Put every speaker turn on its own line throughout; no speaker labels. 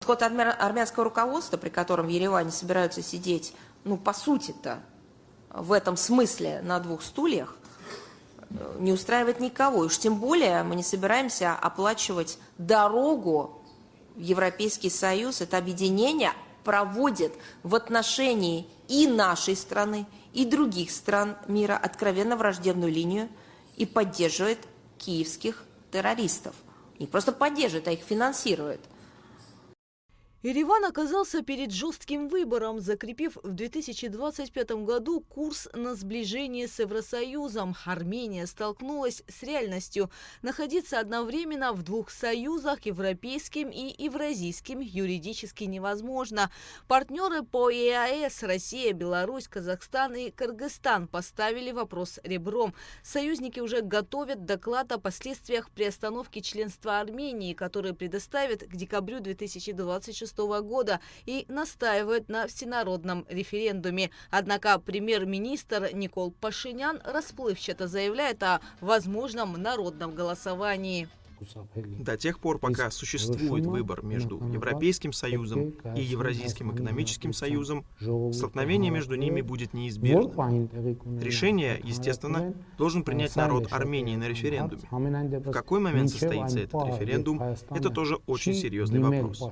Ход армянского руководства, при котором в Ереване собираются сидеть, ну, по сути-то, в этом смысле на двух стульях, не устраивает никого. И уж тем более мы не собираемся оплачивать дорогу в Европейский Союз. Это объединение проводит в отношении и нашей страны, и других стран мира откровенно враждебную линию и поддерживает киевских террористов. Не просто поддерживает, а их финансирует.
Ереван оказался перед жестким выбором, закрепив в 2025 году курс на сближение с Евросоюзом. Армения столкнулась с реальностью. Находиться одновременно в двух союзах, европейским и евразийским, юридически невозможно. Партнеры по ЕАЭС – Россия, Беларусь, Казахстан и Кыргызстан – поставили вопрос ребром. Союзники уже готовят доклад о последствиях приостановки членства Армении, который предоставят к декабрю 2026 года и настаивают на всенародном референдуме. Однако премьер-министр Никол Пашинян расплывчато заявляет о возможном народном голосовании.
До тех пор, пока существует выбор между Европейским Союзом и Евразийским экономическим союзом, столкновение между ними будет неизбежным. Решение, естественно, должен принять народ Армении на референдуме. В какой момент состоится этот референдум, это тоже очень серьезный вопрос.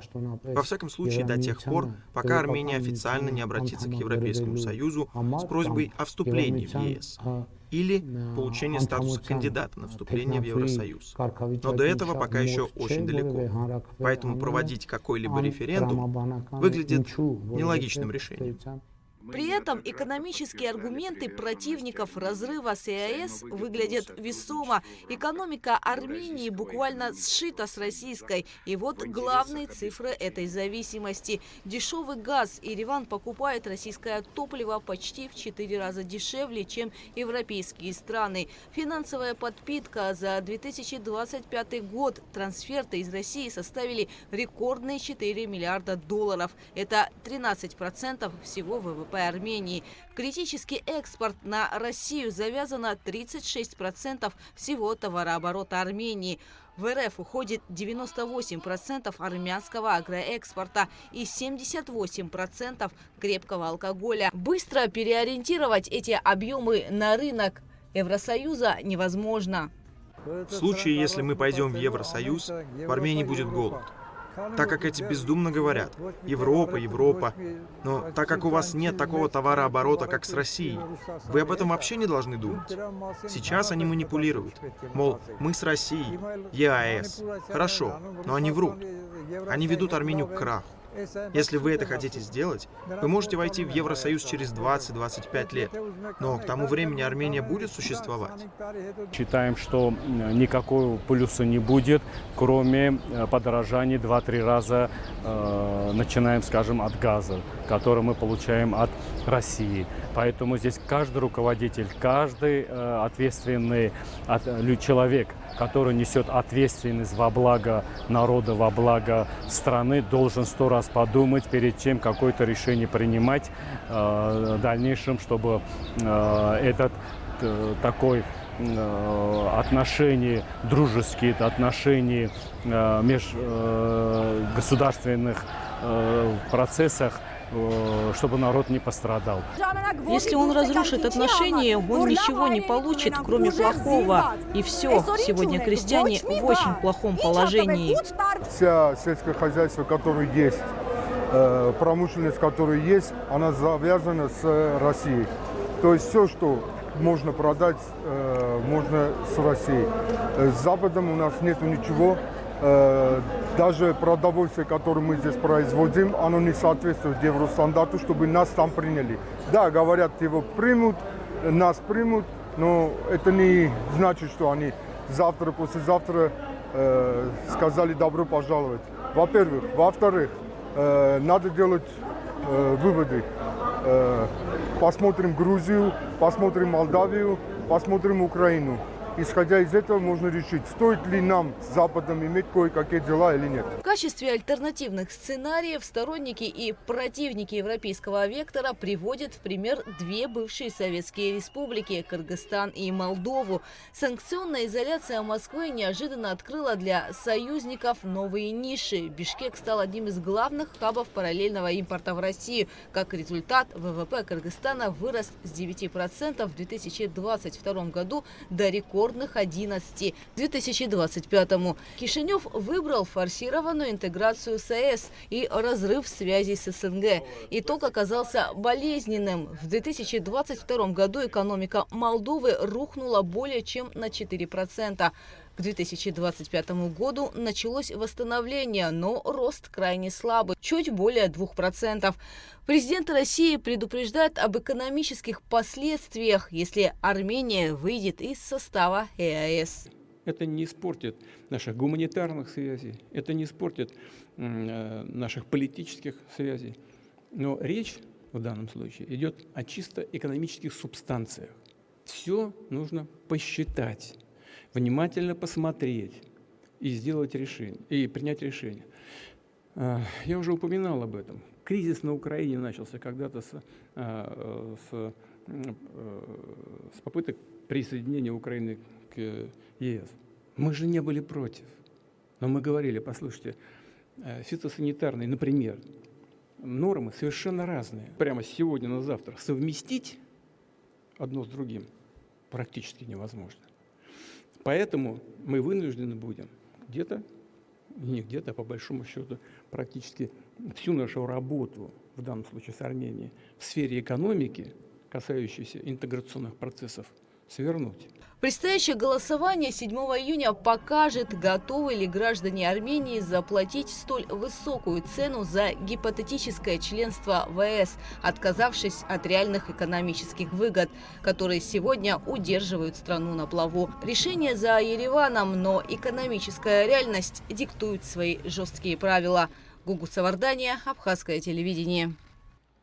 Во всяком случае, до тех пор, пока Армения официально не обратится к Европейскому Союзу с просьбой о вступлении в ЕС или получение статуса кандидата на вступление в Евросоюз. Но до этого пока еще очень далеко. Поэтому проводить какой-либо референдум выглядит нелогичным решением.
При этом экономические аргументы противников разрыва с ЕАЭС выглядят весомо. Экономика Армении буквально сшита с российской. И вот главные цифры этой зависимости. Дешевый газ. Ереван покупает российское топливо почти в 4 раза дешевле, чем европейские страны. Финансовая подпитка за 2025 год. Трансферты из России составили рекордные 4 миллиарда долларов. Это 13% всего ВВП Армении. Критический экспорт на Россию завязано 36% всего товарооборота Армении. В РФ уходит 98% армянского агроэкспорта и 78% крепкого алкоголя. Быстро переориентировать эти объемы на рынок Евросоюза невозможно.
В случае, если мы пойдем в Евросоюз, в Армении будет голод. Так как эти бездумно говорят «Европа, Европа», но так как у вас нет такого товарооборота, как с Россией, вы об этом вообще не должны думать. Сейчас они манипулируют. Мол, мы с Россией, ЕАЭС. Хорошо, но они врут. Они ведут Армению к краху. Если вы это хотите сделать, вы можете войти в Евросоюз через 20-25 лет. Но к тому времени Армения будет существовать.
Считаем, что никакого плюса не будет, кроме подорожания 2-3 раза, начинаем, скажем, от газа, который мы получаем от России. Поэтому здесь каждый руководитель, каждый ответственный человек, который несет ответственность во благо народа, во благо страны, должен 100 раз подумать перед тем, какое-то решение принимать в дальнейшем, чтобы этот такой отношения дружеские, отношения межгосударственных процессах, чтобы народ не пострадал.
Если он разрушит отношения, он ничего не получит, кроме плохого. И все, сегодня крестьяне в очень плохом положении.
Вся сельское хозяйство, которое есть, промышленность, которая есть, она завязана с Россией. То есть все, что можно продать, можно с Россией. С Западом у нас нету ничего. Даже продовольствие, которое мы здесь производим, оно не соответствует евростандарту, чтобы нас там приняли. Да, говорят, его примут, нас примут, но это не значит, что они завтра, послезавтра сказали добро пожаловать. Во-первых. Во-вторых, надо делать выводы. Посмотрим Грузию, посмотрим Молдавию, посмотрим Украину. исходя из этого можно решить, стоит ли нам с Западом иметь кое-какие дела или нет.
В качестве альтернативных сценариев сторонники и противники европейского вектора приводят в пример две бывшие советские республики – Кыргызстан и Молдову. Санкционная изоляция Москвы неожиданно открыла для союзников новые ниши. Бишкек стал одним из главных хабов параллельного импорта в Россию. Как результат, ВВП Кыргызстана вырос с 9% в 2022 году до рекордных 11% в 2025. Кишинев выбрал форсированную интеграцию с ЕС и разрыв связей с СНГ. Итог оказался болезненным. В 2022 году экономика Молдовы рухнула более чем на 4%. К 2025 году началось восстановление, но рост крайне слабый, чуть более 2%. Президент России предупреждает об экономических последствиях, если Армения выйдет из состава ЕАЭС.
Это не испортит наших гуманитарных связей, это не испортит наших политических связей. Но речь в данном случае идет о чисто экономических субстанциях. Все нужно посчитать, внимательно посмотреть и сделать решение, и принять решение. Я уже упоминал об этом. Кризис на Украине начался когда-то с попыток присоединения Украины к ЕС. Мы же не были против. Но мы говорили, послушайте, фитосанитарные, например, нормы совершенно разные. Прямо сегодня на завтра совместить одно с другим практически невозможно. Поэтому мы вынуждены будем где-то, не где-то, а по большому счету, практически всю нашу работу, в данном случае с Арменией, в сфере экономики, касающейся интеграционных процессов, свернуть.
Предстоящее голосование 7 июня покажет, готовы ли граждане Армении заплатить столь высокую цену за гипотетическое членство в ЕС, отказавшись от реальных экономических выгод, которые сегодня удерживают страну на плаву. Решение за Ереваном, но экономическая реальность диктует свои жесткие правила. Гугу Савардания, Абхазское телевидение.